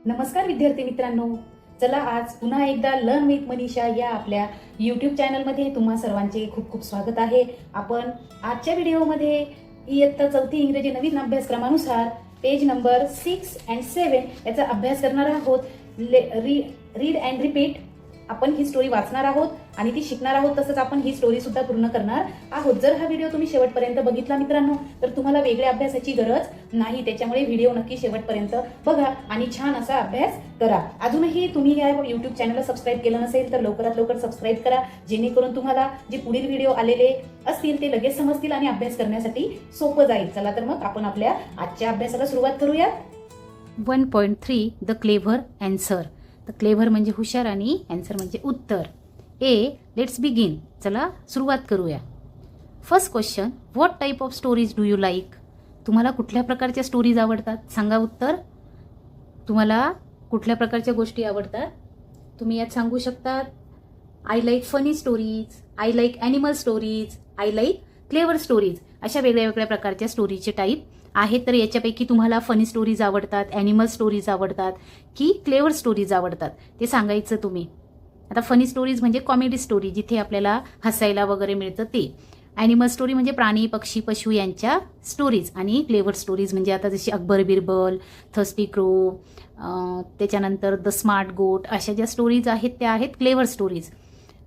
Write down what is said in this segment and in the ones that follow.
नमस्कार विद्यार्थी मित्रांनो, चला आज पुन्हा एकदा लर्न विथ मनीषा या आपल्या यूट्यूब चॅनलमध्ये तुम्हा सर्वांचे खूप खूप स्वागत आहे. आपण आजच्या व्हिडिओमध्ये इयत्ता 4थी इंग्रजी नवीन अभ्यासक्रमानुसार पेज नंबर 6 and 7 याचा अभ्यास करणार आहोत. Read and repeat. आपण ही स्टोरी वाचणार आहोत आणि ती शिकणार आहोत. तसंच आपण ही स्टोरी सुद्धा पूर्ण करणार आहोत. जर हा व्हिडिओ तुम्ही शेवटपर्यंत बघितला मित्रांनो, तर तुम्हाला वेगळ्या अभ्यासाची गरज नाही. त्याच्यामुळे व्हिडिओ नक्की शेवटपर्यंत बघा आणि छान असा अभ्यास करा. अजूनही तुम्ही या यूट्यूब चॅनलला सबस्क्राईब केलं नसेल तर लवकरात लवकर सबस्क्राईब करा, जेणेकरून तुम्हाला जे पुढील व्हिडिओ आलेले असतील ते लगेच समजतील आणि अभ्यास करण्यासाठी सोपं जाईल. चला तर मग आपण आपल्या आजच्या अभ्यासाला सुरुवात करूया. 1.3 the clever answer. The clever म्हणजे हुशार आणि आन्सर म्हणजे उत्तर. Let's begin. चला सुरुवात करूया. First question, what type of stories do you like? तुम्हाला कुठल्या प्रकारच्या स्टोरीज आवडतात? सांगा उत्तर. तुम्हाला कुठल्या प्रकारच्या गोष्टी आवडतात तुम्ही यात सांगू शकतात. I like funny stories, I like animal stories, I like clever stories. अशा वेगळ्या वेगळ्या प्रकारच्या स्टोरीचे टाईप आहेत. तर याच्यापैकी तुम्हाला फनी स्टोरीज आवडतात, ॲनिमल स्टोरीज आवडतात की क्लेव्हर स्टोरीज आवडतात ते सांगायचं तुम्ही. आता फनी स्टोरीज म्हणजे कॉमेडी स्टोरी, जिथे आपल्याला हसायला वगैरे मिळतं ते. ॲनिमल स्टोरी म्हणजे प्राणी, पक्षी, पशु यांच्या स्टोरीज. आणि क्लेव्हर स्टोरीज म्हणजे आता जशी अकबर बिरबल, थर्स्टी क्रो, त्याच्यानंतर द स्मार्ट गोट, अशा ज्या स्टोरीज आहेत त्या आहेत क्लेव्हर स्टोरीज.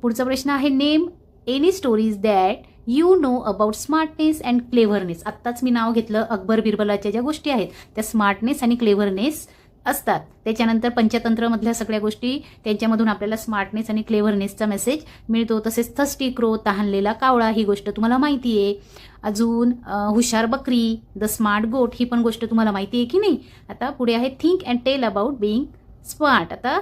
पुढचा प्रश्न आहे, name any stories that you know about smartness and cleverness. आत्ताच मी नाव घेतलं. अकबर बिरबलाच्या ज्या गोष्टी आहेत त्या स्मार्टनेस आणि क्लेव्हरनेस असतात. त्याच्यानंतर पंचतंत्रमधल्या सगळ्या गोष्टी, त्यांच्यामधून आपल्याला स्मार्टनेस आणि क्लेव्हरनेसचा मेसेज मिळतो. तसेच थर्स्टी क्रो, तहानलेला कावळा, ही गोष्ट तुम्हाला माहिती आहे. अजून हुशार बकरी, द स्मार्ट गोट, ही पण गोष्ट तुम्हाला माहिती आहे की नाही. आता पुढे आहे, think and tell about being smart. आता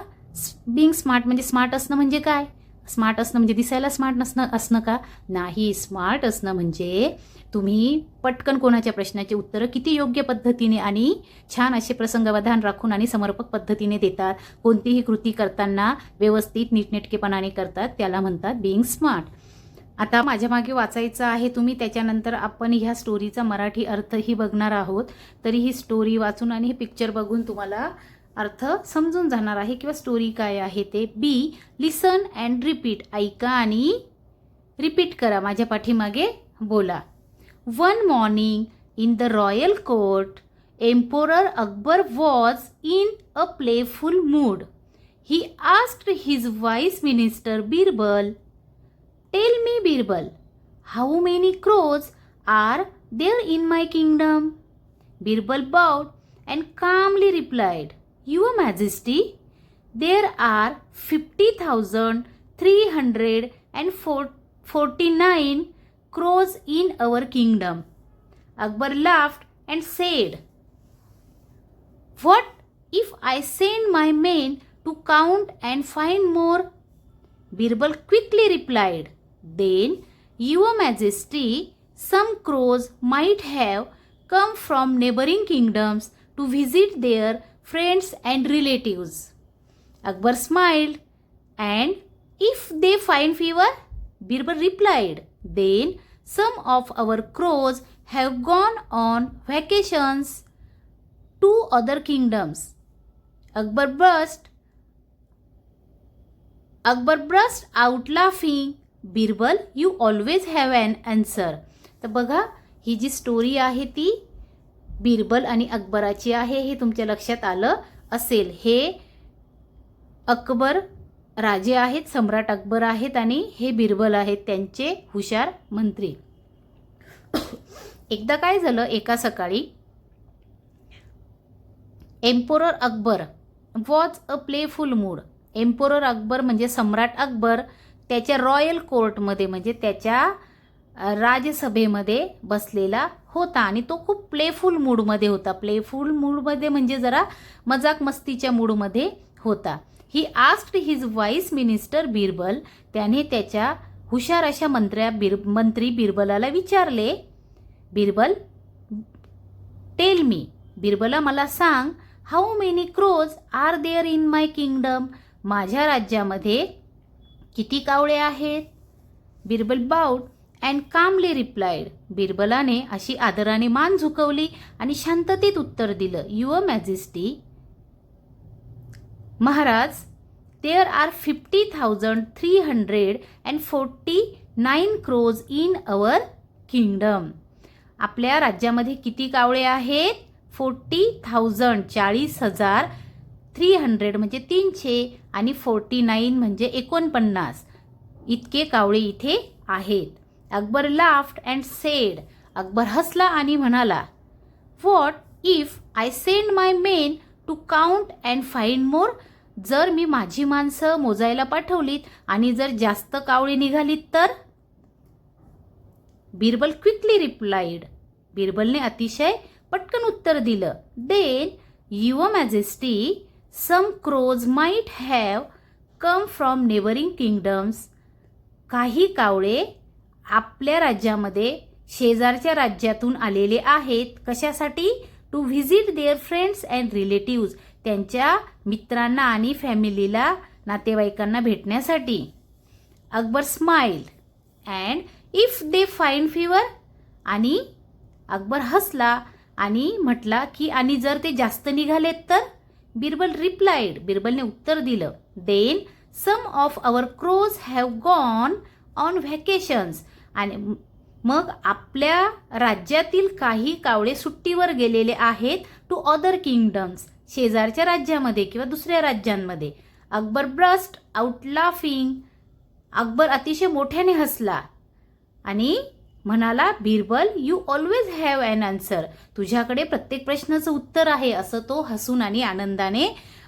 बीइंग स्मार्ट म्हणजे स्मार्ट असणं म्हणजे काय? स्मार्ट असणं म्हणजे दिसायला स्मार्ट असणं का? नाही. स्मार्ट असणं म्हणजे तुम्ही पटकन कोणाच्या प्रश्नाचे उत्तरं किती योग्य पद्धतीने आणि छान असे प्रसंगावधान राखून आणि समर्पक पद्धतीने देतात. कोणतीही कृती करताना व्यवस्थित नीटनेटकेपणाने करतात, त्याला म्हणतात बीइंग स्मार्ट. आता माझ्या मागे वाचायचं आहे तुम्ही. त्याच्यानंतर आपण ह्या स्टोरीचा मराठी अर्थही बघणार आहोत. तरी ही स्टोरी वाचून आणि हे पिक्चर बघून तुम्हाला अर्थ समजून जाणार आहे किंवा स्टोरी काय आहे ते. B listen and repeat. ऐका आणि रिपीट करा, माझ्या पाठीमागे बोला. One morning in the royal court, emperor Akbar was in a playful mood. He asked his vice minister Birbal, tell me Birbal, how many crows are there in my kingdom? Birbal bowed and calmly replied, Your Majesty, there are 50,349 crows in our kingdom. Akbar laughed and said, what if I send my men to count and find more? Birbal quickly replied, then, Your Majesty, some crows might have come from neighboring kingdoms to visit their friends and relatives. Akbar smiled, and if they find fever? Birbal replied, then some of our crows have gone on vacations to other kingdoms. Akbar burst out laughing. Birbal, you always have an answer. तर बघा, ही जी story आहे ती बिरबल आणि अकबराची आहे. हे तुमच्या लक्षात आलं असेल. हे अकबर राजे आहेत, सम्राट अकबर आहेत आणि हे बिरबल आहेत, त्यांचे हुशार मंत्री. एकदा काय झालं, एका सकाळी emperor Akbar was a playful mood. Emperor Akbar म्हणजे सम्राट अकबर त्याच्या रॉयल कोर्टमध्ये म्हणजे त्याच्या राजसभेमध्ये बसलेला होता आणि तो खूप प्लेफुल मूडमध्ये होता. प्लेफुल मूडमध्ये म्हणजे जरा मजाक मस्तीच्या मूडमध्ये होता. He asked his vice minister Birbal, त्याने त्याच्या हुशार अशा मंत्री बिरबलाला विचारले, बिरबल, टेल मी, बिरबला मला सांग, how many crows are there in my kingdom? माझ्या राज्यामध्ये किती कावळे आहेत? Birbal bowed and calmly replied. बिरबलाने अशी आदराने मान झुकवली आणि शांततेत उत्तर दिलं, युअर मॅजेस्टी, महाराज, there are 50,349 crores in our kingdom. आपल्या राज्यामध्ये किती कावळे आहेत? 40,000 40,000, 300 म्हणजे 300 आणि 49 म्हणजे 49 इतके कावळे इथे आहेत. Akbar laughed and said, Akbar हसला आणि म्हणाला, what if I send my men to count and find more? जर मी माझी माणसं मोजायला पाठवलीत आणि जर जास्त कावळे निघालीत तर? बिरबल क्विकली रिप्लाइड, बिरबलने अतिशय पटकन उत्तर दिलं, then your majesty some crows might have come from neighbouring kingdoms. काही कावळे आपल्या राज्यामध्ये शेजारच्या राज्यातून आलेले आहेत. कशासाठी? To visit their friends and relatives, त्यांच्या मित्रांना आणि फॅमिलीला नातेवाईकांना भेटण्यासाठी. Akbar smiled and if they find fever, आणि अकबर हसला आणि म्हटला की आणि जर ते जास्त निघालेत तर? बिरबल रिप्लाइड, बिरबलने उत्तर दिलं, then some of our crows have gone on vacations. आणि मग आपल्या राज्यातील काही कावळे सुट्टीवर गेलेले आहेत टू अदर किंगडम्स, शेजारच्या राज्यामध्ये किंवा दुसऱ्या राज्यांमध्ये. Akbar burst out laughing, Akbar अतिशय मोठ्याने हसला आणि म्हणाला, Birbal you always have an answer, तुझ्याकडे प्रत्येक प्रश्नाचं उत्तर आहे, असं तो हसून आणि आनंदाने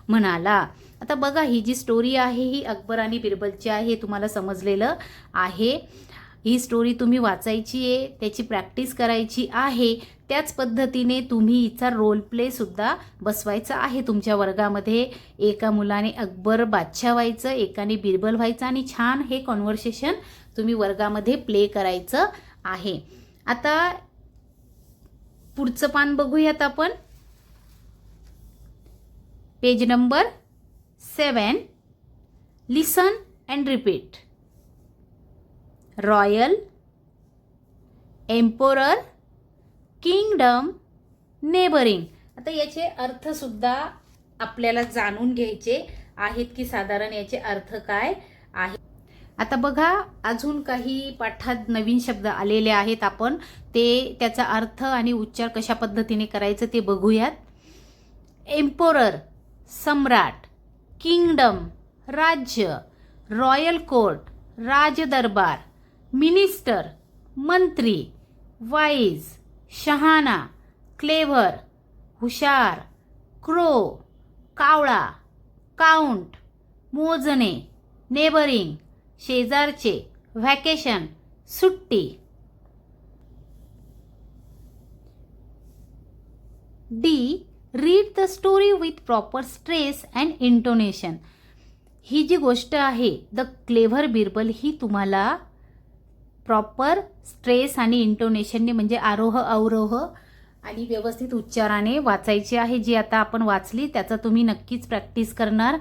म्हणाला. आता बघा, ही जी स्टोरी आहे ही अकबर आणि बिरबलची आहे, तुम्हाला समजलेलं आहे. ही स्टोरी तुम्ही वाचायची आहे, त्याची प्रॅक्टिस करायची आहे. त्याच पद्धतीने तुम्ही हिचा रोल प्ले सुद्धा बसवायचा आहे तुमच्या वर्गामध्ये. एका मुलाने अकबर बादशाह व्हायचं, एकाने बिरबल व्हायचं आणि छान हे कॉन्व्हर्सेशन तुम्ही वर्गामध्ये प्ले करायचं आहे. आता पुढचं पान बघूयात आपण. Page number 7. Listen and repeat. Royal, emperor, kingdom, neighbouring. आता याचे अर्थ सुद्धा आपल्याला जाणून घ्यायचे आहेत की साधारण याचे अर्थ काय आहे. आता बघा, अजून काही पाठात नवीन शब्द आलेले आहेत, आपण ते त्याचा अर्थ आणि उच्चार कशा पद्धतीने करायचं ते बघूयात. एम्पोरर सम्राट, किंगडम राज्य, रॉयल कोर्ट राजदरबार, मिनिस्टर मंत्री, वाईज शहाणा, क्लेव्हर हुशार, क्रो कावळा, काउंट मोजणे, नेबरिंग शेजारचे, व्हॅकेशन सुट्टी. D. Read the story with proper stress and intonation. ही जी गोष्ट आहे द क्लेव्हर बिरबल, ही तुम्हाला प्रॉपर स्ट्रेस आणि इंटोनेशनने म्हणजे आरोह अवरोह आणि व्यवस्थित उच्चाराने वाचायची आहे. जी आता आपण वाचली त्याचा तुम्ही नक्कीच प्रॅक्टिस करणार.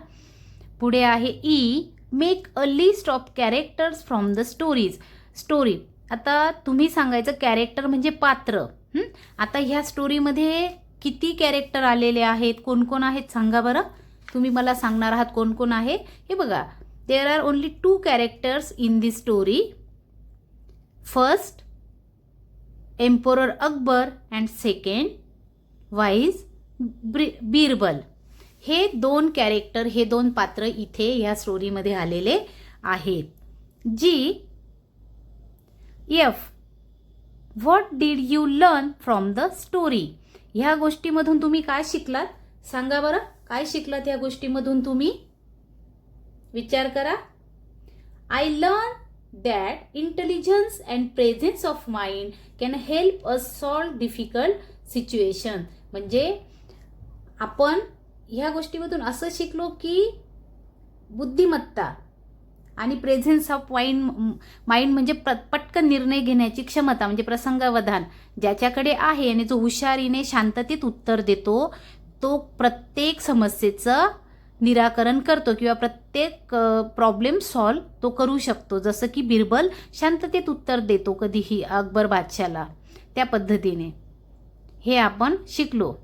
पुढे आहे E. Make a list of characters from the stories. Story, आता तुम्ही सांगायचं कॅरेक्टर म्हणजे पात्र. आता ह्या स्टोरीमध्ये किती कॅरेक्टर आलेले आहेत, कोण कोण आहेत सांगा बरं. तुम्ही मला सांगणार आहात कोण कोण आहे. हे बघा, there are only 2 characters in this story. First emperor Akbar and second wise Birbal. हे 2 कॅरेक्टर, हे 2 पात्र इथे या स्टोरीमध्ये आलेले आहेत. G. F. What did you learn from the story. ह्या गोष्टीमधून तुम्ही काय शिकलात सांगा बरं. काय शिकलात ह्या गोष्टीमधून तुम्ही? विचार करा. I learn that intelligence and presence of mind can help us solve difficult situation. म्हणजे आपण ह्या गोष्टीमधून असं शिकलो की बुद्धिमत्ता आणि प्रेझेन्स ऑफ माइंड म्हणजे पटकन निर्णय घेण्याची क्षमता म्हणजे प्रसंगावधान ज्याच्याकडे आहे आणि जो हुशारीने शांततेत उत्तर देतो तो प्रत्येक समस्येचं निराकरण करतो किंवा प्रत्येक प्रॉब्लेम सॉल्व तो करू शकतो. जसं की बिरबल शांततेत उत्तर देतो कधीही अकबर बादशाला, त्या पद्धतीने हे आपण शिकलो.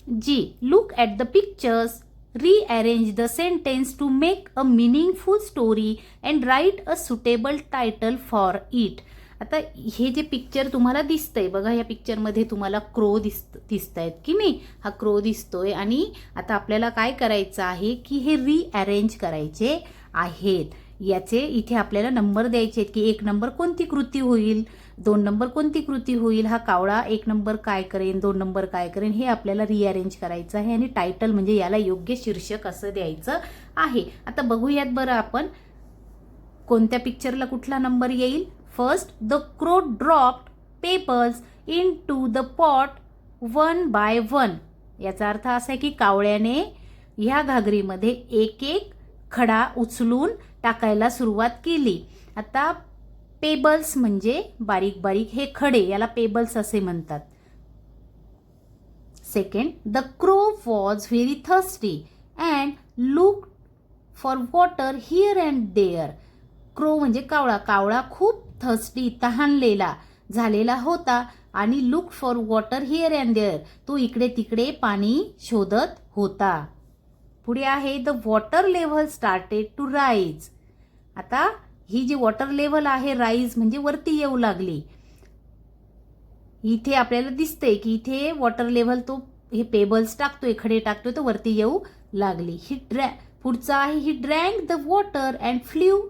G. Look at the pictures rearrange the sentence to make a meaningful story and write a suitable title for it. आता हे जे पिक्चर तुम्हाला दिसतंय बघा, या पिक्चरमध्ये तुम्हाला क्रो दिसतायत की नाही, हा क्रो दिसतोय. आणि आता आपल्याला काय करायचं आहे की हे रिअरेंज करायचे आहेत. याचे इथे आपल्याला नंबर द्यायचे आहेत की 1 नंबर कोणती कृती होईल, 2 नंबर कोणती कृती होईल, हा कावळा 1 नंबर काय करेन, 2 नंबर काय करेन, हे आपल्याला रिअरेंज करायचं आहे. आणि टायटल म्हणजे याला योग्य शीर्षक असं द्यायचं आहे. आता बघूयात बरं आपण कोणत्या पिक्चरला कुठला नंबर येईल. First, the crow dropped papers into the pot 1 by 1. याचा अर्थ असा आहे की कावळ्याने ह्या घागरीमध्ये एक एक खडा उचलून टाकायला सुरुवात केली. आता पेबल्स म्हणजे बारीक बारीक हे खडे, याला पेबल्स असे म्हणतात. Second, the crow was very thirsty and look for water here and there. Crow म्हणजे कावळा, कावळा खूप थर्स्टी तहानलेला झालेला होता आणि look for water here and there, तो इकडे तिकडे पाणी शोधत होता. पुढे आहे the water level started to rise. आता ही जी वॉटर लेव्हल आहे, राईज म्हणजे वरती येऊ लागली. इथे आपल्याला दिसतंय की इथे वॉटर लेव्हल तो हे पेबल्स टाकतोय, खडे टाकतोय, तो वरती येऊ लागली. पुढचा आहे he drank the water and flew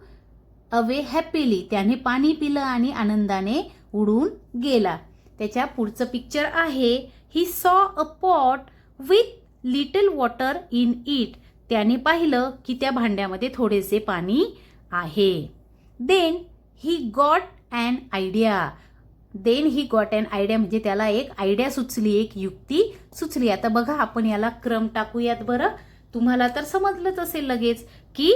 away happily. त्याने पाणी पिलं आणि आनंदाने उडून गेला. त्याच्या पुढचं पिक्चर आहे he saw a pot with little water in it. त्याने पाहिलं की त्या भांड्यामध्ये थोडेसे पाणी आहे. Then he got an idea. Then he got an idea म्हणजे त्याला एक आयडिया सुचली, एक युक्ती सुचली. आता बघा आपण याला क्रम टाकूयात बरं. तुम्हाला तर समजलंच असेल लगेच की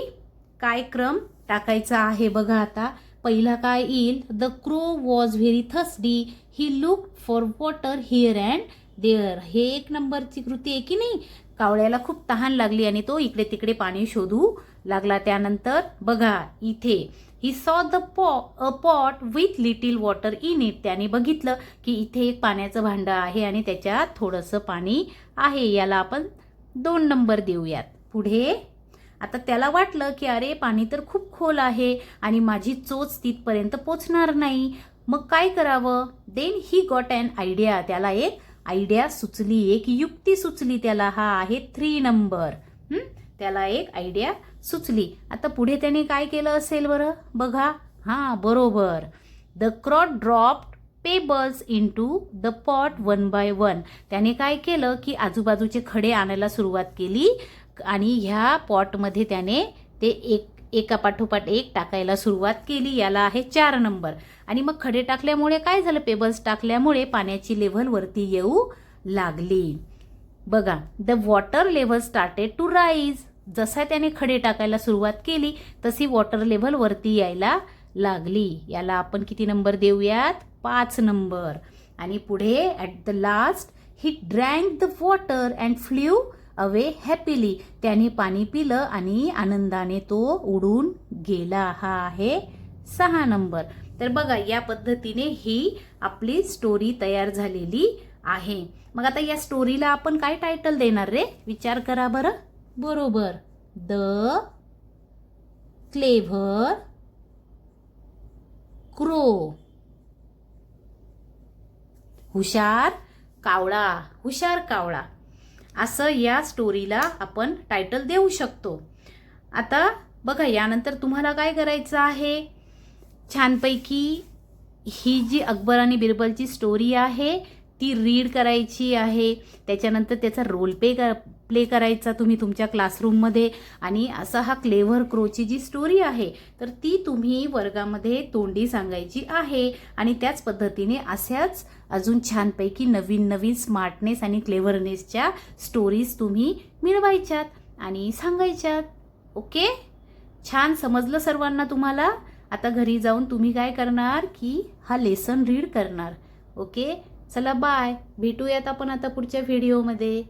काय क्रम टाकायचा आहे. बघा आता पहिला काय येईल, the crow was very thirsty he look for water here and there. हे 1 नंबरची कृती आहे की नाही. कावळ्याला खूप तहान लागली आणि तो इकडे तिकडे पाणी शोधू लागला. त्यानंतर बघा इथे he saw the pot with little water in it. त्याने बघितलं की इथे एक पाण्याचं भांडं आहे आणि त्याच्यात थोडंसं पाणी आहे. याला आपण 2 नंबर देऊयात. पुढे आता त्याला वाटलं की अरे पाणी तर खूप खोल आहे आणि माझी चोच तिथपर्यंत पोचणार नाही, मग काय करावं. Then he got an idea. त्याला एक आयडिया सुचली, एक युक्ती सुचली त्याला. हा आहे 3 नंबर. त्याला एक आयडिया सुचली. आता पुढे त्याने काय केलं असेल बरं. बघा, हा बरोबर, the crow dropped pebbles into the pot 1 by 1. त्याने काय केलं की आजूबाजूचे खडे आणायला सुरुवात केली आणि ह्या पॉटमध्ये त्याने ते एका पाठोपाठ एक टाकायला सुरुवात केली. याला आहे 4 नंबर. आणि मग खडे टाकल्यामुळे काय झालं, पेबल्स टाकल्यामुळे पाण्याची लेव्हल वरती येऊ लागली. बघा, the water level started to rise. जसा त्याने खडे टाकायला सुरुवात केली तशी वॉटर लेव्हल वरती यायला लागली. याला आपण किती नंबर देऊयात, 5 नंबर. आणि पुढे at the last he drank the water and flew away happily. त्याने पाणी पिलं आणि आनंदाने तो उडून गेला. हा आहे 6 नंबर. तर बघा या पद्धतीने ही आपली स्टोरी तयार झालेली आहे. मग आता या स्टोरीला आपण काय टायटल देणार रे, विचार करा बरं. बरोबर, द क्लेव्हर क्रो. हुशार कावळा, हुशार कावळा असं या स्टोरीला आपण टायटल देऊ शकतो. आता बघा यानंतर तुम्हाला काय करायचं आहे, छानपैकी ही जी अकबर आणि बिरबलची स्टोरी आहे ती रीड करायची आहे. त्याच्यानंतर त्याचा रोल प्ले करायचा तुम्ही तुमच्या क्लासरूममध्ये. आणि असा हा क्लेव्हर क्रोची जी स्टोरी आहे तर ती तुम्ही वर्गामध्ये तोंडी सांगायची आहे. आणि त्याच पद्धतीने अशाच अजून छानपैकी नवीन नवीन स्मार्टनेस आणि क्लेव्हरनेसच्या स्टोरीज तुम्ही मिळवायच्यात आणि सांगायच्यात. ओके, छान समजलं सर्वांना तुम्हाला. आता घरी जाऊन तुम्ही काय करणार की हा लेसन रीड करणार. ओके, चला बाय, भेटूयात आपण आता पुढच्या व्हिडिओमध्ये.